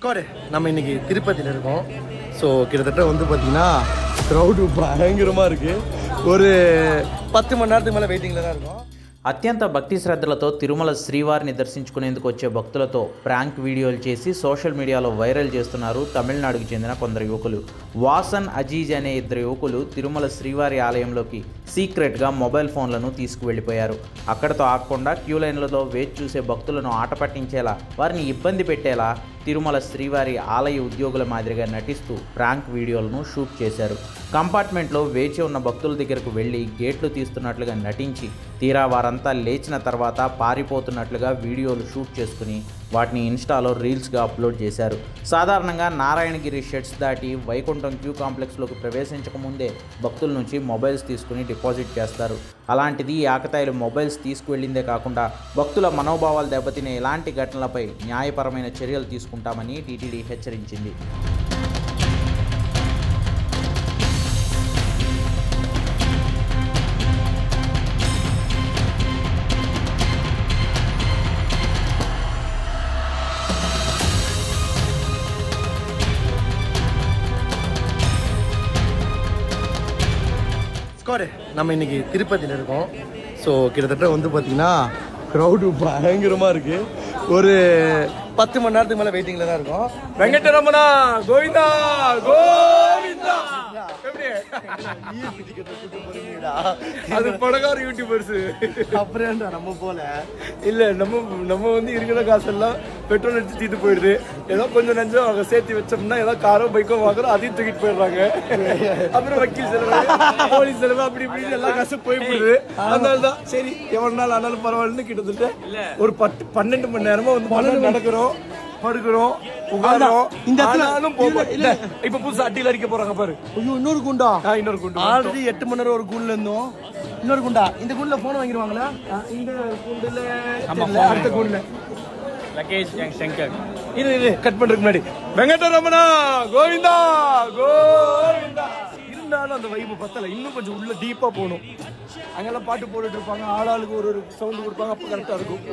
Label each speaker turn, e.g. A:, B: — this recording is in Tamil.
A: ஸ்கோர் நம்ம இன்னைக்கு திருப்பதியில் இருக்கோம். ஸோ கிட்டத்தட்ட வந்து பார்த்தீங்கன்னா க்ரௌடு பயங்கரமாக இருக்குது. ஒரு 10 மணி நேரத்துக்கு மேலே வெயிட்டிங்கில் தான் இருக்கும்.
B: అత్యంత భక్తి శ్రద్ధలతో తిరుమల శ్రీవారిని దర్శించుకునేందుకు వచ్చే భక్తులతో ప్రాంక్ వీడియోలు చేసి సోషల్ మీడియాలో వైరల్ చేస్తున్నారు తమిళనాడుకు చెందిన కొందరు యువకులు. వాసన్ అజీజ్ అనే ఇద్దరు యువకులు తిరుమల శ్రీవారి ఆలయంలోకి సీక్రెట్గా మొబైల్ ఫోన్లను తీసుకువెళ్ళిపోయారు. అక్కడతో ఆగకుండా క్యూ లైన్లలో వేచి చూసే భక్తులను ఆట పట్టించేలా, వారిని ఇబ్బంది పెట్టేలా తిరుమల శ్రీవారి ఆలయ ఉద్యోగుల మాదిరిగా నటిస్తూ ప్రాంక్ వీడియోలను షూట్ చేశారు. కంపార్ట్మెంట్లో వేచి ఉన్న భక్తుల దగ్గరకు వెళ్ళి గేట్లు తీస్తున్నట్లుగా నటించి తీరా వారంతా లేచిన తర్వాత పారిపోతున్నట్లుగా వీడియోలు షూట్ చేసుకుని వాటిని ఇన్స్టాలో రీల్స్గా అప్లోడ్ చేశారు. సాధారణంగా నారాయణగిరి షెడ్స్ దాటి వైకుంఠం క్యూ కాంప్లెక్స్లోకి ప్రవేశించకముందే భక్తుల నుంచి మొబైల్స్ తీసుకుని డిపాజిట్ చేస్తారు. అలాంటిది ఆకతాయిలు మొబైల్స్ తీసుకువెళ్ళిందే కాకుండా భక్తుల మనోభావాలు దెబ్బతినే ఇలాంటి ఘటనలపై న్యాయపరమైన చర్యలు తీసుకుంటామని టీటీడీ హెచ్చరించింది.
A: ஸ்கோர் நம்ம இன்னைக்கு திருப்பதியில் இருக்கோம். ஸோ கிட்டத்தட்ட வந்து பார்த்தீங்கன்னா க்ரௌடு பயங்கரமாக இருக்குது. ஒரு 10 மணி நேரத்துக்கு மேலே வெயிட்டிங்கில் தான் இருக்கும்.
C: வெங்கடரமணா கோவிந்தா கோவிந்தா. அது பணக்கார யூடியூபர்ஸ்.
A: அப்புறம் நம்ம போல
C: இல்ல நம்ம வந்து இருக்கிற காசெல்லாம் பெட்ரோல் அடிச்சு தீட்டு போயிடுது. ஏதோ கொஞ்சம் நஞ்சம் அவங்க சேர்த்து வச்சோம்னா ஏதோ காரோ பைக்கோ வாங்குறோம், அதையும் தூக்கிட்டு போயிடுறாங்க. அப்புறம் வக்கீல் செலவு, போலீஸ் செலவு, அப்படி இப்படி எல்லா காசும் போயிடுது. அதனாலதான் சரி எவ்வளவு நாள் ஆனாலும் பரவாயில்லன்னு கிட்டத்தட்ட ஒரு 12 மணி நேரமா வந்து நடக்கிறோம், படுக்கிறோம், உட்கார்றோம். இந்த இப்ப புதுசா அட்டியில் அடிக்க போறாங்க பாரு.
A: ஐயோ, இன்னொரு குண்டா.
C: இன்னொரு குண்டு.
A: ஆல்ரெடி 8 மணி நேரம் ஒரு குண்ட்ல இருந்தோம். இன்னொரு குண்டா. இந்த குண்ட்ல போன் வாங்கிடுவாங்களா?
C: இந்த குண்டுல அடுத்த குண்டுல லகேஷ் சங்கர். இது கட் பண்றதுக்கு முன்னாடி வெங்கடரமணா கோவிந்தா கோவிந்தா. இருந்தாலும் அந்த வைப்பு பத்தல, இன்னும் கொஞ்சம் உள்ள டீப்பா போகணும். அங்கெல்லாம் பாட்டு போட்டுட்டு இருப்பாங்க, ஆளாளுக்கு ஒரு சவுண்ட் கொடுப்பாங்க, அப்ப கரெக்டா இருக்கும்.